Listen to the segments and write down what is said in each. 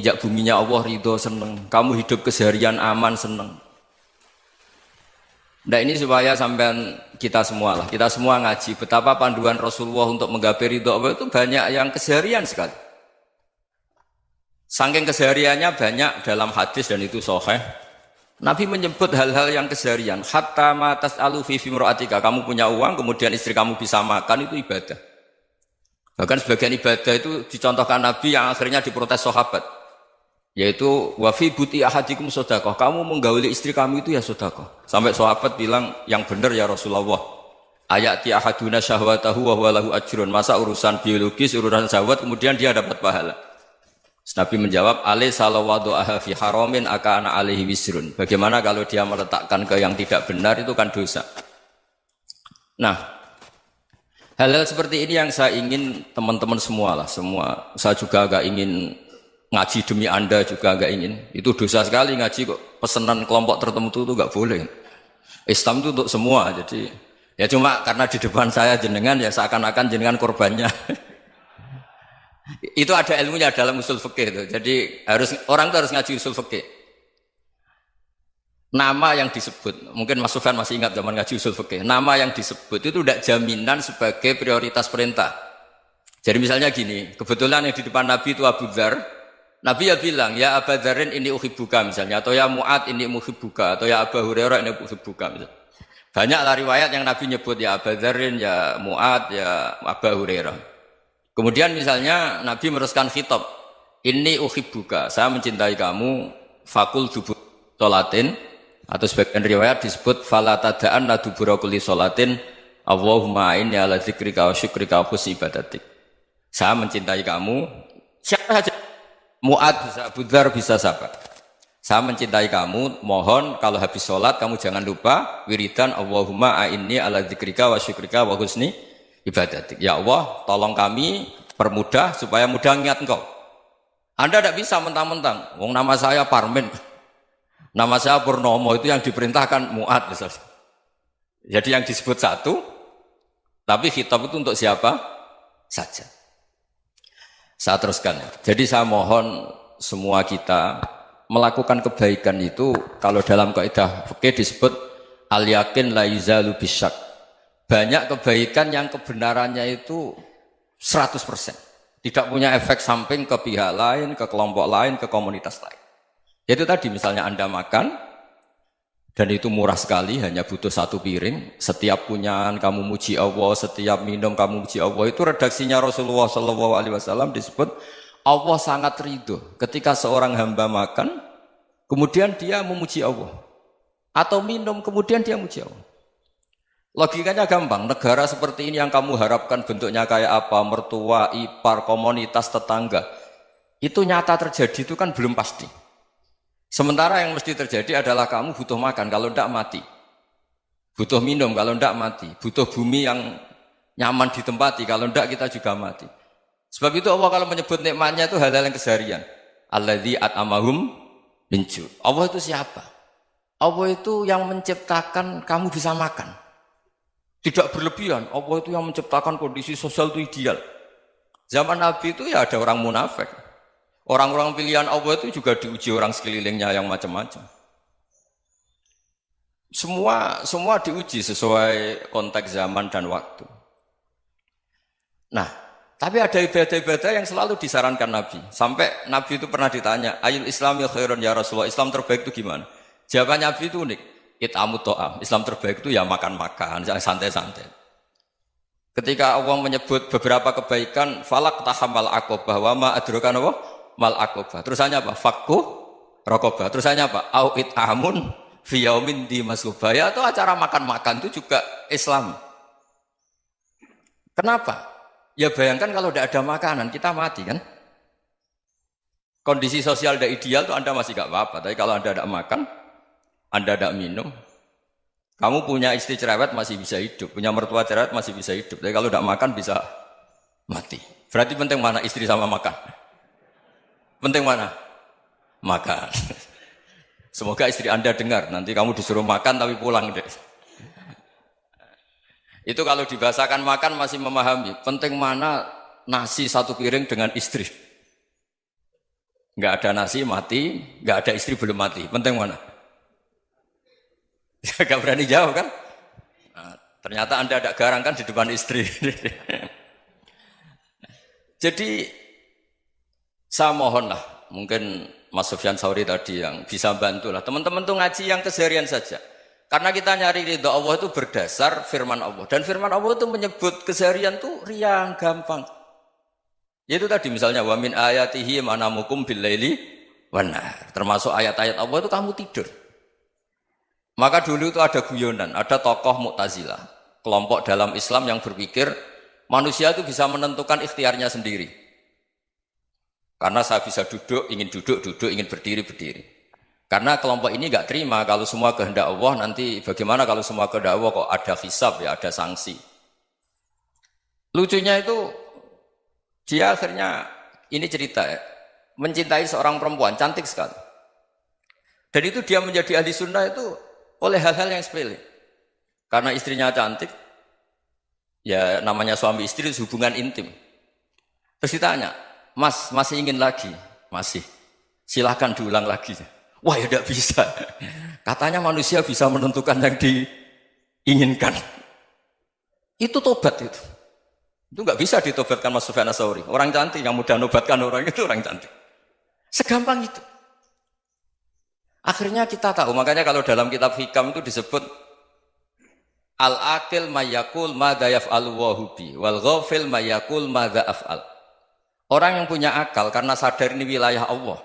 Injak buminya Allah ridho seneng, kamu hidup keseharian aman seneng. Nah ini supaya sampean kita semua ngaji betapa panduan Rasulullah untuk menggapai ridho Allah itu banyak yang keseharian sekali. Saking kesehariannya banyak dalam hadis dan itu sahih. Nabi menyebut hal-hal yang keseharian. Hatta ma tas'alu fi fimra'atika, kamu punya uang kemudian istri kamu bisa makan itu ibadah. Bahkan sebagian ibadah itu dicontohkan Nabi yang akhirnya diprotes sahabat. Yaitu wa fi buti ahadikum sedekah. Kamu menggauli istri kamu itu ya sedekah. Sampai sahabat bilang yang benar ya Rasulullah. Ayati ahaduna syahwatahu wa huwa lahu ajrun. Masa urusan biologis, urusan syahwat kemudian dia dapat pahala. Nabi menjawab, alaysa lawadu'aha fi haramin akana alaihi wisrun. Bagaimana kalau dia meletakkan ke yang tidak benar itu kan dosa. Nah, hal-hal seperti ini yang saya ingin teman-teman semua. Saya juga agak ingin ngaji demi Anda juga agak ingin. Itu dosa sekali ngaji kok pesanan kelompok tertentu itu enggak boleh. Islam itu untuk semua. Jadi ya cuma karena di depan saya jenengan ya seakan-akan jenengan korbannya. Itu ada ilmunya dalam usul fikih itu. Jadi orang itu harus ngaji usul fikih. Nama yang disebut, mungkin Mas Sufyan masih ingat zaman ngaji usul fikih. Nama yang disebut itu tidak jaminan sebagai prioritas perintah. Jadi misalnya gini, kebetulan yang di depan Nabi itu Abu Dzar. Nabi ya bilang, ya Aba Dzarin ini uhibbuka misalnya, atau ya Mu'ad ini uhibbuka, atau ya Aba Hurairah ini uhibbuka misalnya. Banyaklah riwayat yang Nabi nyebut ya Aba Dzarin, ya Mu'ad, ya Aba Hurairah. Kemudian misalnya Nabi meneruskan khitab, ini uhibbuka, saya mencintai kamu, fakul dubur sholatin, atau sebagian riwayat disebut fala tada'an la dubura kulli sholatin, Allahumma inni ala dzikrika wa syukrika wa husni ibadatik. Saya mencintai kamu, siapa saja. Mu'ad bisa, Abu Dzar bisa siapa? Saya mencintai kamu, mohon kalau habis sholat kamu jangan lupa wiridan Allahumma a'inni ala dzikrika wa syukrika wa husni ibadatik. Ya Allah, tolong kami permudah supaya mudah ingat engkau. Anda tidak bisa mentang-mentang, wong nama saya Parmin, nama saya Purnomo, itu yang diperintahkan Mu'ad misalnya. Jadi yang disebut satu, tapi khitab itu untuk siapa saja. Saya teruskan. Jadi saya mohon semua kita melakukan kebaikan itu kalau dalam kaidah fikih disebut al yakin la yuzalu bisyak. Banyak kebaikan yang kebenarannya itu 100%. Tidak punya efek samping ke pihak lain, ke kelompok lain, ke komunitas lain. Itu tadi misalnya Anda makan dan itu murah sekali, hanya butuh satu piring. Setiap punyaan kamu muji Allah, setiap minum kamu muji Allah. Itu redaksinya Rasulullah SAW disebut Allah sangat ridho ketika seorang hamba makan, kemudian dia memuji Allah. Atau minum, kemudian dia muji Allah. Logikanya gampang, negara seperti ini yang kamu harapkan bentuknya kayak apa, mertua, ipar, komunitas, tetangga. Itu nyata terjadi itu kan belum pasti. Sementara yang mesti terjadi adalah kamu butuh makan, kalau tidak mati. Butuh minum, kalau tidak mati. Butuh bumi yang nyaman ditempati, kalau tidak kita juga mati. Sebab itu Allah kalau menyebut nikmatnya itu hal-hal yang keseharian. Alladzi at'amahum min ju'. Allah itu siapa? Allah itu yang menciptakan kamu bisa makan. Tidak berlebihan. Allah itu yang menciptakan kondisi sosial itu ideal. Zaman Nabi itu ya ada orang munafik. Orang-orang pilihan Allah itu juga diuji orang sekelilingnya yang macam-macam. Semua diuji sesuai konteks zaman dan waktu. Nah, tapi ada ibadah-ibadah yang selalu disarankan Nabi. Sampai Nabi itu pernah ditanya, ayul islami khairun ya Rasulullah, Islam terbaik itu gimana? Jawaban Nabi itu unik. It'amu to'am. Islam terbaik itu ya makan-makan, santai-santai. Ketika Allah menyebut beberapa kebaikan, falak tahamal aqobah wa ma adrokan apa? Mal aqobah. Terusannya apa? Fakku raqobah. Terusannya apa? Au it'amun fi yaumin di masubah. Ya itu acara makan-makan itu juga Islam. Kenapa? Ya bayangkan kalau tidak ada makanan, kita mati kan? Kondisi sosial tidak ideal itu Anda masih gak apa-apa. Tapi kalau Anda tidak makan, Anda tidak minum, kamu punya istri cerewet masih bisa hidup, punya mertua cerewet masih bisa hidup. Tapi kalau tidak makan bisa mati. Berarti penting mana istri sama makan? Penting mana? Makan. Semoga istri Anda dengar, nanti kamu disuruh makan tapi pulang deh. Itu kalau dibahasakan makan masih memahami. Penting mana nasi satu piring dengan istri. Nggak ada nasi mati, nggak ada istri belum mati. Penting mana? Gak berani jawab kan? Nah, ternyata Anda ada garang kan di depan istri. Jadi saya mohonlah, mungkin Mas Sufyan Sauri tadi yang bisa bantulah. Teman-teman tuh ngaji yang keseharian saja. Karena kita nyari ridha Allah itu berdasar firman Allah. Dan firman Allah itu menyebut keseharian tuh riang, gampang. Yaitu tadi misalnya wa min ayatihi manamukum bil-laili wan-nahar. Termasuk ayat-ayat Allah itu kamu tidur. Maka dulu itu ada guyonan, ada tokoh Mu'tazilah, kelompok dalam Islam yang berpikir manusia itu bisa menentukan ikhtiarnya sendiri. Karena saya bisa duduk, ingin duduk, duduk, ingin berdiri, berdiri. Karena kelompok ini nggak terima kalau semua kehendak Allah, nanti bagaimana kalau semua kehendak Allah kok ada hisab ya, ada sanksi. Lucunya itu dia akhirnya, ini cerita ya, mencintai seorang perempuan, cantik sekali. Dan itu dia menjadi ahli sunnah itu oleh hal-hal yang sepele. Karena istrinya cantik, ya namanya suami istri hubungan intim. Terus ditanya, Mas, masih ingin lagi? Masih. Silahkan diulang lagi. Wah ya tidak bisa. Katanya manusia bisa menentukan yang diinginkan. Itu tobat itu. Itu nggak bisa ditobatkan Mas Sufyan Ats-Tsauri. Orang cantik yang mudah nobatkan orang itu orang cantik. Segampang itu. Akhirnya kita tahu, makanya kalau dalam kitab Hikam itu disebut al-aqil mayyakul madza yaf'alu wa hubi wal ghafil mayyakul madza af'al. Orang yang punya akal karena sadar ini wilayah Allah,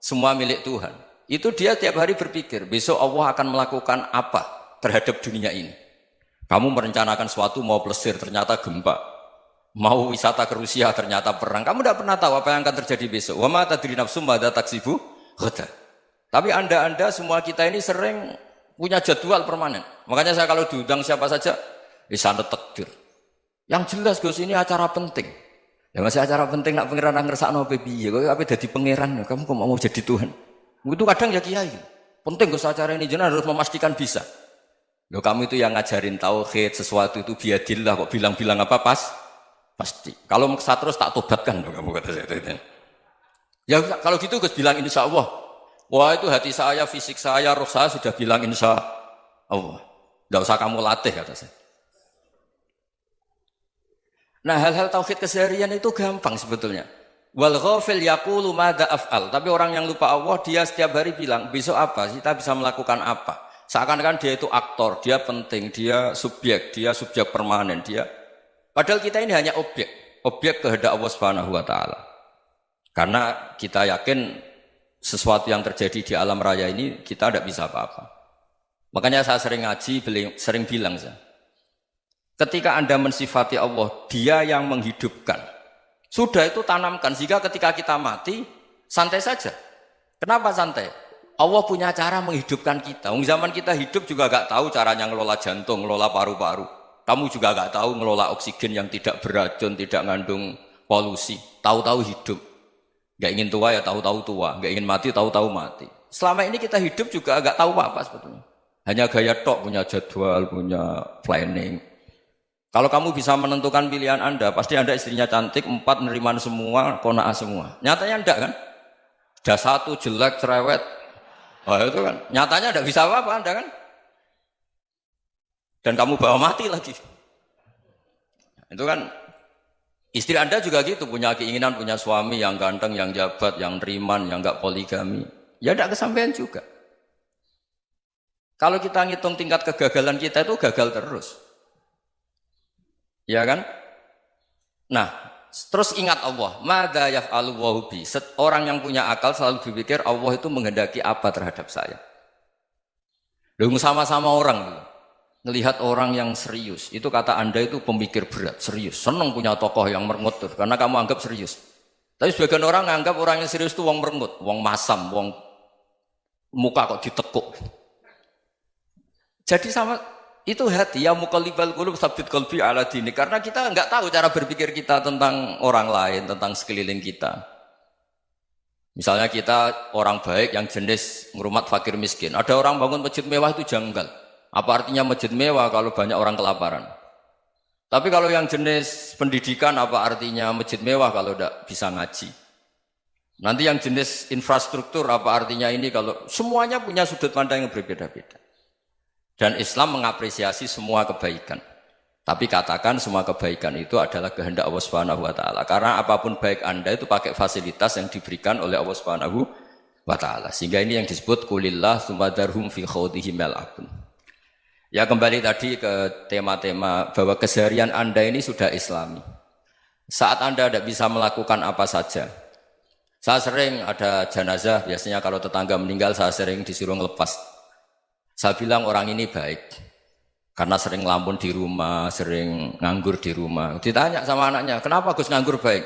semua milik Tuhan. Itu dia tiap hari berpikir, besok Allah akan melakukan apa terhadap dunia ini. Kamu merencanakan suatu mau plesir, ternyata gempa. Mau wisata ke Rusia, ternyata perang. Kamu tidak pernah tahu apa yang akan terjadi besok. Wa ma tadri nafsum madza taksibu ghadan. Tapi anda semua kita ini sering punya jadwal permanen. Makanya saya kalau diundang siapa saja, sanad takdir. Yang jelas Gus ini acara penting. Ya masih acara penting nak pangeran ngersakno piye? Kok ape dadi pangeran? Kamu kok mau jadi Tuhan? Itu kadang ya kiai. Penting Gus acara ini jenengan harus memastikan bisa. Loh kamu itu yang ngajarin tauhid, sesuatu itu biadillah kok bilang-bilang apa pasti. Kalau maksa terus tak tobatkan loh kamu kata saya. Ya kalau gitu Gus bilang insya Allah. Wah itu hati saya, fisik saya, roh saya sudah bilang insya Allah. Tidak usah kamu latih kata saya. Nah hal-hal tauhid keseharian itu gampang sebetulnya. Wal ghafil yaqulu madza af'al. Tapi orang yang lupa Allah dia setiap hari bilang besok apa? Kita bisa melakukan apa? Seakan-akan dia itu aktor, dia penting, dia subjek permanen, dia. Padahal kita ini hanya objek kehendak Allah Subhanahu wa taala. Karena kita yakin sesuatu yang terjadi di alam raya ini kita tidak bisa apa-apa. Makanya saya sering ngaji, sering bilang saya. Ketika Anda mensifati Allah, Dia yang menghidupkan. Sudah itu tanamkan sehingga ketika kita mati santai saja. Kenapa santai? Allah punya cara menghidupkan kita. Zaman kita hidup juga gak tahu caranya ngelola jantung, ngelola paru-paru. Kamu juga gak tahu ngelola oksigen yang tidak beracun, tidak mengandung polusi. Tahu-tahu hidup. Gak ingin tua ya tahu-tahu tua. Gak ingin mati tahu-tahu mati. Selama ini kita hidup juga gak tahu apa sebetulnya. Hanya gaya tok, punya jadwal, punya planning. Kalau kamu bisa menentukan pilihan Anda, pasti Anda istrinya cantik, 4 neriman semua, kona'ah semua. Nyatanya enggak kan? Ada 1 jelek, cerewet. Oh itu kan, nyatanya enggak bisa apa-apa Anda kan? Dan kamu bawa mati lagi. Itu kan, istri Anda juga gitu, punya keinginan, punya suami yang ganteng, yang jabat, yang neriman, yang enggak poligami. Ya enggak kesampaian juga. Kalau kita ngitung tingkat kegagalan kita itu gagal terus. Ya kan? Nah, terus ingat Allah. Madza yaf'alu wa bi. Orang yang punya akal selalu berpikir Allah itu menghendaki apa terhadap saya. Loh sama-sama orang ngelihat orang yang serius. Itu kata Anda itu pemikir berat, serius. Senang punya tokoh yang merengut karena kamu anggap serius. Tapi sebagian orang anggap orang yang serius itu wong merengut, wong masam, wong muka kok ditekuk. Jadi sama itu hati ya muqallibal qulub tsabbit qalbi ala dini, karena kita enggak tahu cara berpikir kita tentang orang lain, tentang sekeliling kita. Misalnya kita orang baik yang jenis ngrumat fakir miskin. Ada orang bangun masjid mewah itu janggal. Apa artinya masjid mewah kalau banyak orang kelaparan? Tapi kalau yang jenis pendidikan apa artinya masjid mewah kalau tidak bisa ngaji? Nanti yang jenis infrastruktur apa artinya ini kalau semuanya punya sudut pandang yang berbeda-beda. Dan Islam mengapresiasi semua kebaikan. Tapi katakan semua kebaikan itu adalah kehendak Allah Subhanahu wa taala. Karena apapun baik Anda itu pakai fasilitas yang diberikan oleh Allah Subhanahu wa taala. Sehingga ini yang disebut kulillah sumadarhum fi khawdihim yal'abun. Ya kembali tadi ke tema-tema bahwa keseharian Anda ini sudah Islami. Saat Anda tidak bisa melakukan apa saja. Saya sering ada jenazah, biasanya kalau tetangga meninggal saya sering disuruh ngelepas. Saya bilang orang ini baik. Karena sering ngelamun di rumah, sering nganggur di rumah. Ditanya sama anaknya, kenapa Gus nganggur baik?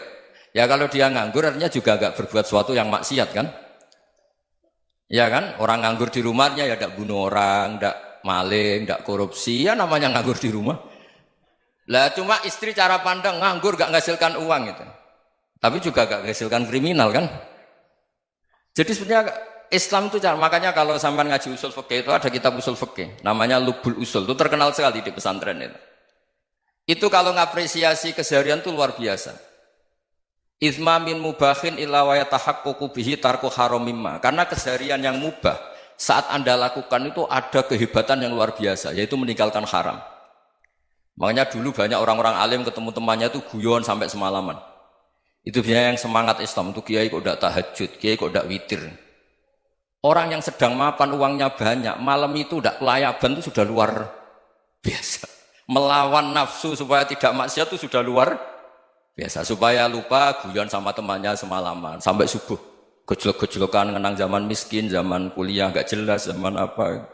Ya kalau dia nganggur artinya juga gak berbuat sesuatu yang maksiat kan? Ya kan? Orang nganggur di rumahnya ya tidak bunuh orang, tidak maling, tidak korupsi. Ya namanya nganggur di rumah. Lah cuma istri cara pandang nganggur gak menghasilkan uang itu. Tapi juga gak menghasilkan kriminal kan? Jadi sebenarnya Islam itu makanya kalau sampai ngaji usul fikih itu ada kitab usul fikih namanya Lubul Usul, itu terkenal sekali di pesantren itu. Itu kalau ngapresiasi keseharian itu luar biasa. Izma min mubahin illa wa yatahaqqaqu bihi tarku haramimma. Karena keseharian yang mubah saat Anda lakukan itu ada kehebatan yang luar biasa, yaitu meninggalkan haram. Makanya dulu banyak orang-orang alim ketemu temannya itu guyon sampai semalaman. Itu biasanya yang semangat Islam itu kiai kok tidak tahajud, kiai kok tidak witir. Orang yang sedang mapan uangnya banyak, malam itu tidak kelayaban itu sudah luar biasa. Melawan nafsu supaya tidak maksiat itu sudah luar biasa. Supaya lupa guyon sama temannya semalaman sampai subuh. Gejlok-gejlokan ngenang zaman miskin, zaman kuliah nggak jelas, zaman apa.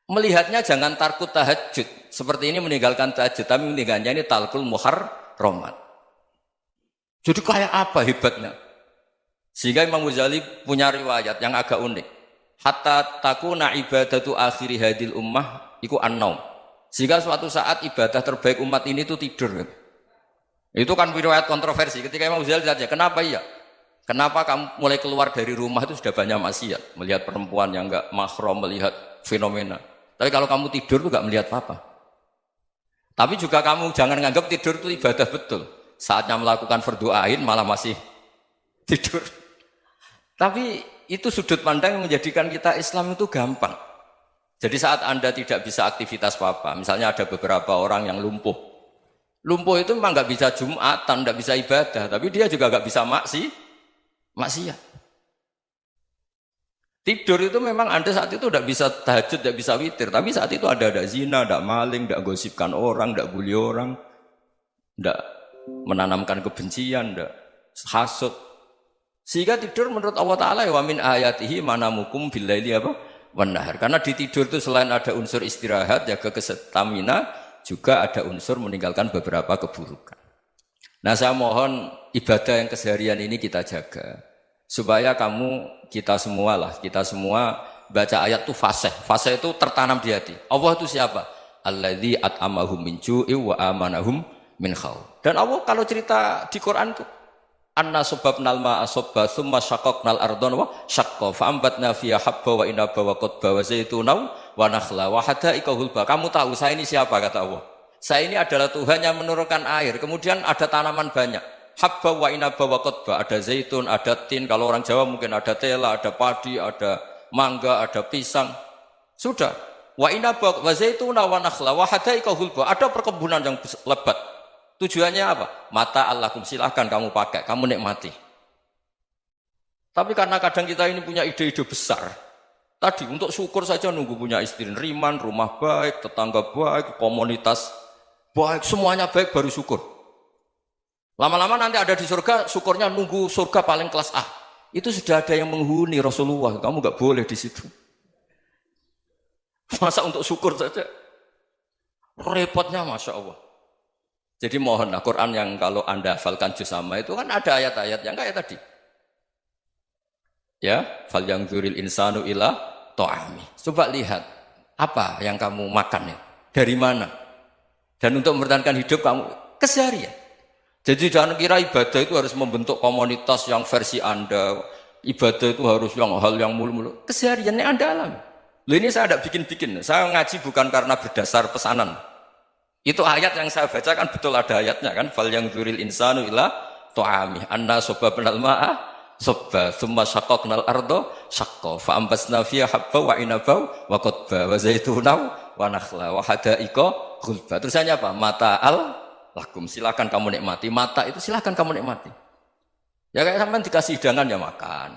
Melihatnya jangan tarkut tahajud. Seperti ini meninggalkan tahajud, tapi meninggalkannya ini talkul muharramat. Jadi kayak apa hebatnya? Sehingga Imam Ghazali punya riwayat yang agak unik. Hatta takuna ibadatu akhiri hadil ummah iku an-naum. Sehingga suatu saat ibadah terbaik umat ini itu tidur. Itu kan riwayat kontroversi. Ketika Imam Ghazali ditanya, kenapa iya? Kenapa kamu mulai keluar dari rumah itu sudah banyak maksiat? Melihat perempuan yang enggak mahram, melihat fenomena. Tapi kalau kamu tidur itu enggak melihat apa-apa. Tapi juga kamu jangan menganggap tidur itu ibadah betul. Saatnya melakukan fardu ain malah masih tidur. Tapi itu sudut pandang yang menjadikan kita Islam itu gampang. Jadi saat Anda tidak bisa aktivitas apa-apa, misalnya ada beberapa orang yang lumpuh. Lumpuh itu memang nggak bisa Jumatan, nggak bisa ibadah, tapi dia juga nggak bisa maksiat. Tidur itu memang Anda saat itu tidak bisa tahajud, tidak bisa witir, tapi saat itu ada zina, ada maling, tidak gosipkan orang, tidak bully orang, tidak menanamkan kebencian, tidak hasud. Sehingga tidur menurut Allah Ta'ala wa min ayatihi manamukum billaili apa? Wan-nahar. Karena di tidur itu selain ada unsur istirahat, jaga kestamina, juga ada unsur meninggalkan beberapa keburukan. Nah saya mohon ibadah yang keseharian ini kita jaga. Supaya kita semua baca ayat itu fasih. Fasih itu tertanam di hati. Allah itu siapa? Alladzi at'amahum min ju'i wa amanahum min khauf. Dan Allah kalau cerita di Quran itu anna sababnal ma'a sabba tsumma syaqqaqnal ardha wa syaqqa fa ambatna fiha habba wa inaba wa qadba wa zaituna wa nakhla wa hada'iqa hulba. Kamu tahu saya ini siapa kata Allah? Saya ini adalah Tuhan yang menurunkan air, kemudian ada tanaman banyak. Habba wa inaba wa qadba, ada zaitun, ada tin, kalau orang Jawa mungkin ada tela, ada padi, ada mangga, ada pisang. Sudah. Wa inaba wa zaituna wa nakhla wa hada'iqa hulba. Ada perkebunan yang lebat. Tujuannya apa? Mata Allahkum, silahkan kamu pakai, kamu nikmati. Tapi karena kadang kita ini punya ide-ide besar. Tadi untuk syukur saja nunggu punya istri riman, rumah baik, tetangga baik, komunitas baik, semuanya baik baru syukur. Lama-lama nanti ada di surga, syukurnya nunggu surga paling kelas A. Itu sudah ada yang menghuni Rasulullah, kamu nggak boleh di situ. Masa untuk syukur saja? Repotnya Masya Allah. Jadi mohonlah Quran yang kalau Anda hafalkan juz sama itu kan ada ayat-ayat yang kayak tadi. Ya, fal yang dzuril insanu ila ta'ami. Coba lihat apa yang kamu makan ya? Dari mana? Dan untuk mempertahankan hidup kamu keseharian. Jadi jangan kira ibadah itu harus membentuk komunitas yang versi Anda. Ibadah itu harus hal yang mulu-mulu. Kesehariannya Anda alami. Loh ini saya tidak bikin-bikin. Saya ngaji bukan karena berdasar pesanan. Itu ayat yang saya baca kan betul ada ayatnya kan. Fal yang dzuril insanu ila ta'ami. Anna sababnal ma'a sabba thumma syaqqaqnal arda syaqqa fa ambasna fiha habba wa inaba wa qadba wa zaituna wa nakhla wa hadaiqa ghulba. Terusannya apa? Mata'al lakum, silakan kamu nikmati. Mata itu silakan kamu nikmati. Ya kayak sampean dikasih hidangan ya makan.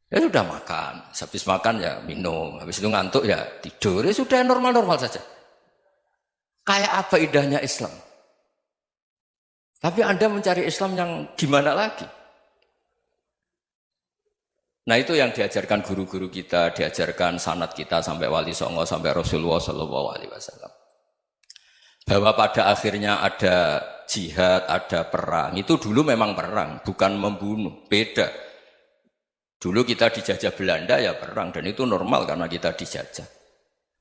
Ya sudah makan, habis makan ya minum, habis itu ngantuk ya tidur, ya sudah normal-normal saja. Kayak apa indahnya Islam? Tapi Anda mencari Islam yang gimana lagi? Nah itu yang diajarkan guru-guru kita, diajarkan sanad kita sampai Wali Songo, sampai Rasulullah SAW. Bahwa pada akhirnya ada jihad, ada perang. Itu dulu memang perang, bukan membunuh, beda. Dulu kita dijajah Belanda ya perang, dan itu normal karena kita dijajah.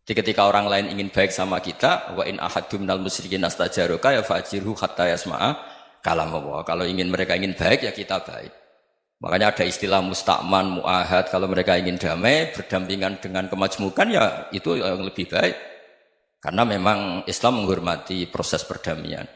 Jadi ketika orang lain ingin baik sama kita, wa in ahadum minal musyrikin astajaruka ya fajirhu hatta yasma'a kalam Allah. Kalau mereka ingin baik ya kita baik. Makanya ada istilah mustakman, mu'ahad. Kalau mereka ingin damai, berdampingan dengan kemajmukan ya itu yang lebih baik. Karena memang Islam menghormati proses perdamaian.